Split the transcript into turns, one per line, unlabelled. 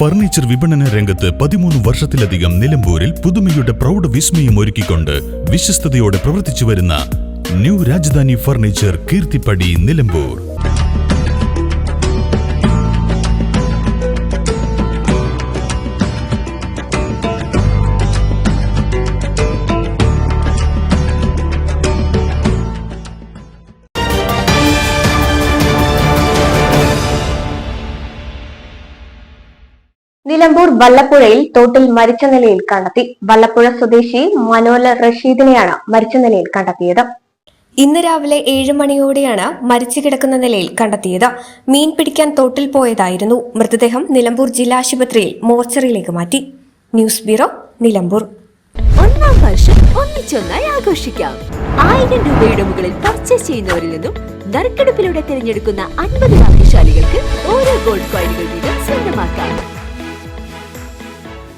Furniture വിപണന രംഗത്ത് 13 വർഷത്തിലധികം നിലമ്പൂരിൽ പുതുമയുടെ പ്രൗഢ വിസ്മയം ഒരുക്കിക്കൊണ്ട് വിശ്വസ്തയോടെ പ്രവർത്തിച്ചു വരുന്ന ന്യൂ രാജധാനി ഫർണിച്ചർ കീർത്തിപ്പടി നിലമ്പൂർ.
നിലമ്പൂർ വല്ലപ്പുഴയിൽ തോട്ടിൽ മരിച്ച നിലയിൽ കണ്ടെത്തി. വല്ലപ്പുഴ സ്വദേശി മനോല റഷീദിനെയാണ് മരിച്ച നിലയിൽ കണ്ടെത്തിയത്.
ഇന്ന് രാവിലെ 7 മണിയോടെയാണ് മരിച്ചു കിടക്കുന്ന നിലയിൽ കണ്ടെത്തിയത്. മീൻ പിടിക്കാൻ തോട്ടിൽ പോയതായിരുന്നു. മൃതദേഹം നിലമ്പൂർ ജില്ലാ ആശുപത്രിയിൽ മോർച്ചറിയിലേക്ക് മാറ്റി. News bureau, Nilambur.
ഒന്നാം വർഷം ഒന്നിച്ചൊന്നായി ആഘോഷിക്കാം. 1000 രൂപയുടെ മുകളിൽ പർച്ചേസ് ചെയ്യുന്നവരിൽ നിന്നും നറുക്കെടുപ്പിലൂടെ തിരഞ്ഞെടുക്കുന്ന 50 ഭാഗ്യശാലികൾക്ക് ഓരോ ഗോൾഡ് കോയിനുകൾ വീതം സ്വന്തമാക്കാം.